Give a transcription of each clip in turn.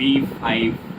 V5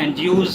NGOs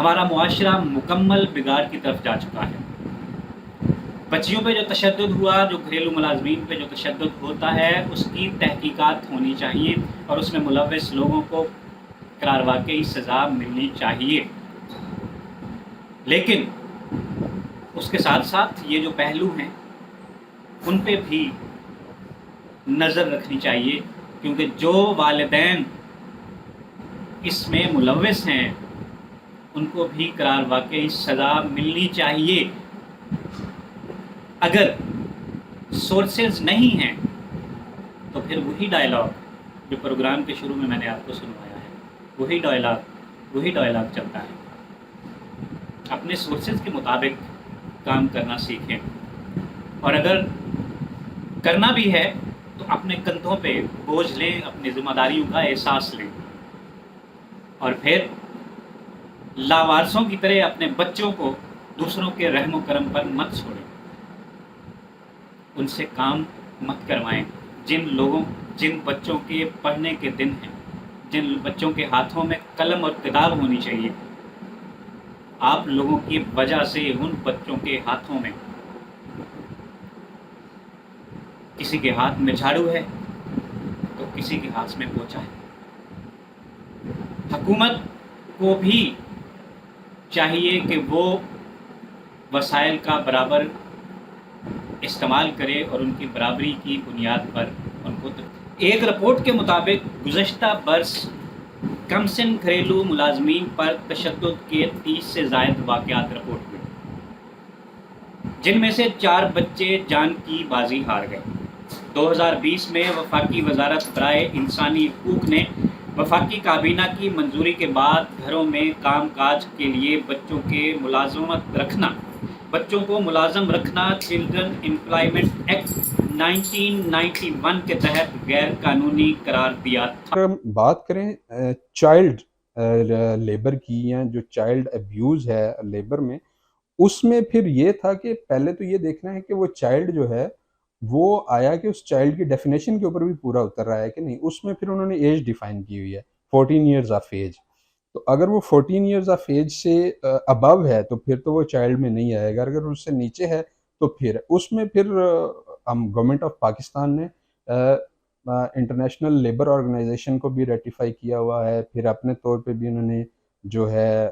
ہمارا معاشرہ مکمل بگاڑ کی طرف جا چکا ہے. بچیوں پہ جو تشدد ہوا، جو گھریلو ملازمین پہ جو تشدد ہوتا ہے، اس کی تحقیقات ہونی چاہیے اور اس میں ملوث لوگوں کو قرار واقعی سزا ملنی چاہیے. لیکن اس کے ساتھ ساتھ یہ جو پہلو ہیں ان پہ بھی نظر رکھنی چاہیے، کیونکہ جو والدین اس میں ملوث ہیں ان کو بھی قرار واقعی سزا ملنی چاہیے. اگر سورسز نہیں ہیں تو پھر وہی ڈائلاگ جو پروگرام کے شروع میں نے آپ کو سنوایا ہے، وہی ڈائلاگ چلتا ہے. اپنے سورسز کے مطابق کام کرنا سیکھیں، اور اگر کرنا بھی ہے تو اپنے کندھوں پہ بوجھ لیں، اپنی ذمہ داریوں کا احساس لیں، اور پھر لاوارثوں کی طرح اپنے بچوں کو دوسروں کے رحم و کرم پر مت چھوڑیں، ان سے کام مت کروائیں. جن بچوں کے پڑھنے کے دن ہیں، جن بچوں کے ہاتھوں میں قلم اور کتاب ہونی چاہیے، آپ لوگوں کی وجہ سے ان بچوں کے ہاتھوں میں، کسی کے ہاتھ میں جھاڑو ہے تو کسی کے ہاتھ میں پوچھا ہے. حکومت کو بھی چاہیے کہ وہ وسائل کا برابر استعمال کرے اور ان کی برابری کی بنیاد پر ان کو. ایک رپورٹ کے مطابق گزشتہ برس کم سن گھریلو ملازمین پر تشدد کے 30 سے زائد واقعات رپورٹ ہوئے، جن میں سے 4 بچے جان کی بازی ہار گئے. 2020 میں وفاقی وزارت برائے انسانی حقوق نے وفاقی کابینہ کی منظوری کے بعد گھروں میں کام کاج کے لیے بچوں کو ملازم رکھنا چلڈرن امپلائمنٹ ایکٹ 1991 کے تحت غیر قانونی قرار دیا تھا. اگر ہم بات کریں چائلڈ لیبر کی، یا جو چائلڈ ابیوز ہے لیبر میں، اس میں پھر یہ تھا کہ پہلے تو یہ دیکھنا ہے کہ وہ چائلڈ جو ہے وہ آیا کہ اس چائلڈ کی ڈیفینیشن کے اوپر بھی پورا اتر رہا ہے کہ نہیں. اس میں پھر انہوں نے ایج ڈیفائن کی ہوئی ہے 14 ایئرز آف ایج. تو اگر وہ 14 ایئرز آف ایج سے ابو ہے تو پھر تو وہ چائلڈ میں نہیں آئے گا. اگر اس سے نیچے ہے تو پھر اس میں پھر ہم گورنمنٹ آف پاکستان نے انٹرنیشنل لیبر آرگنائزیشن کو بھی ریٹیفائی کیا ہوا ہے. پھر اپنے طور پہ بھی انہوں نے جو ہے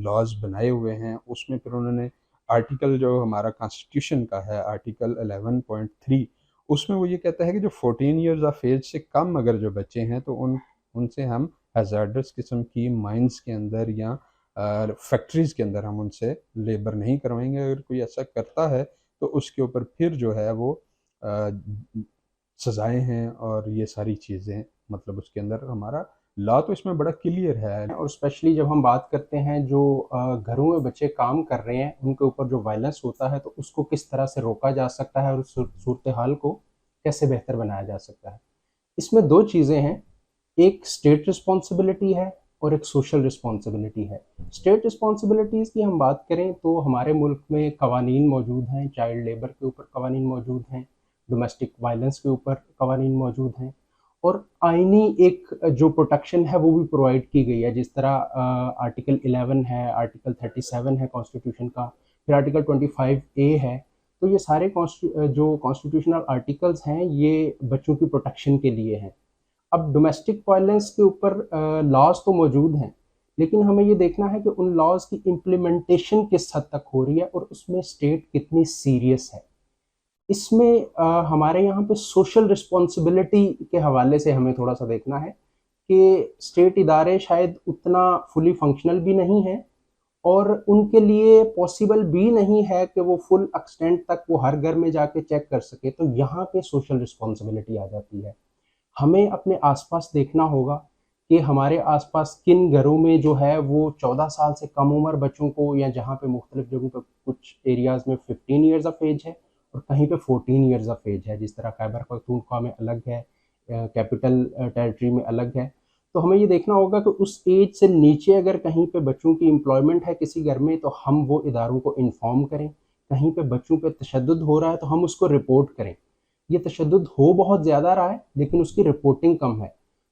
لاز بنائے ہوئے ہیں. اس میں پھر انہوں نے آرٹیکل جو ہمارا کانسٹیٹیوشن کا ہے آرٹیکل 11.3، اس میں وہ یہ کہتا ہے کہ جو 14 ایئرز آف ایج سے کم اگر جو بچے ہیں تو ان سے ہم ہیزارڈس قسم کی مائنز کے اندر یا فیکٹریز کے اندر ہم ان سے لیبر نہیں کروائیں گے. اگر کوئی ایسا کرتا ہے تو اس کے اوپر پھر جو ہے وہ سزائیں ہیں اور یہ ساری چیزیں، مطلب اس کے اندر ہمارا لا تو اس میں بڑا کلیئر ہے. اور اسپیشلی جب ہم بات کرتے ہیں جو گھروں میں بچے کام کر رہے ہیں ان کے اوپر جو وائلنس ہوتا ہے تو اس کو کس طرح سے روکا جا سکتا ہے اور اس صورتحال کو کیسے بہتر بنایا جا سکتا ہے. اس میں 2 چیزیں ہیں، ایک اسٹیٹ رسپانسبلٹی ہے اور ایک سوشل رسپانسبلٹی ہے. اسٹیٹ رسپانسبلٹیز کی ہم بات کریں تو ہمارے ملک میں قوانین موجود ہیں، چائلڈ لیبر کے اوپر قوانین موجود ہیں، ڈومیسٹک وائلنس کے اوپر قوانین موجود ہیں، اور آئینی ایک جو پروٹیکشن ہے وہ بھی پرووائڈ کی گئی ہے. جس طرح آرٹیکل 11 ہے، آرٹیکل 37 ہے کانسٹیٹیوشن کا، پھر آرٹیکل 25A ہے. تو یہ سارے جو کانسٹیٹیوشنل آرٹیکلز ہیں یہ بچوں کی پروٹیکشن کے لیے ہیں. اب ڈومیسٹک وائلنس کے اوپر لاز تو موجود ہیں، لیکن ہمیں یہ دیکھنا ہے کہ ان لاز کی امپلیمنٹیشن کس حد تک ہو رہی ہے اور اس میں اسٹیٹ کتنی سیریس ہے. اس میں ہمارے یہاں پہ سوشل رسپانسبلٹی کے حوالے سے ہمیں تھوڑا سا دیکھنا ہے کہ اسٹیٹ ادارے شاید اتنا فلی فنکشنل بھی نہیں ہیں اور ان کے لیے پاسبل بھی نہیں ہے کہ وہ فل ایکسٹینٹ تک وہ ہر گھر میں جا کے چیک کر سکے. تو یہاں پہ سوشل رسپانسبلٹی آ جاتی ہے. ہمیں اپنے آس پاس دیکھنا ہوگا کہ ہمارے آس پاس کن گھروں میں جو ہے وہ 14 سال سے کم عمر بچوں کو، یا جہاں پہ مختلف جگہوں پہ کچھ ایریاز میں 15 ایئرز آف ایج ہے اور کہیں پہ 14 ایئرز آف ایج ہے. جس طرح خیبر پختونخوا میں الگ ہے، کیپٹل ٹیریٹری میں الگ ہے. تو ہمیں یہ دیکھنا ہوگا کہ اس ایج سے نیچے اگر کہیں پہ بچوں کی امپلائمنٹ ہے کسی گھر میں تو ہم وہ اداروں کو انفارم کریں. کہیں پہ بچوں پہ تشدد ہو رہا ہے تو ہم اس کو رپورٹ کریں. یہ تشدد ہو بہت زیادہ رہا ہے لیکن اس کی رپورٹنگ کم ہے.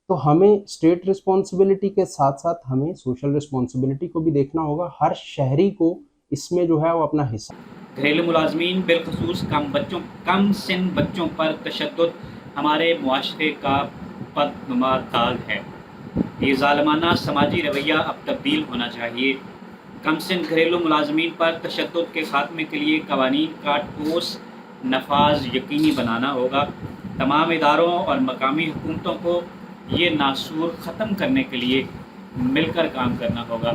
تو ہمیں اسٹیٹ رسپانسبلٹی کے ساتھ ساتھ ہمیں سوشل رسپانسبلٹی کو بھی دیکھنا ہوگا. ہر شہری کو اس میں جو ہے وہ اپنا حصہ. گھریلو ملازمین بالخصوص کم سن بچوں پر تشدد ہمارے معاشرے کا بدنما داغ ہے. یہ ظالمانہ سماجی رویہ اب تبدیل ہونا چاہیے. کم سن گھریلو ملازمین پر تشدد کے خاتمے کے لیے قوانین کا ٹھوس نفاذ یقینی بنانا ہوگا. تمام اداروں اور مقامی حکومتوں کو یہ ناسور ختم کرنے کے لیے مل کر کام کرنا ہوگا.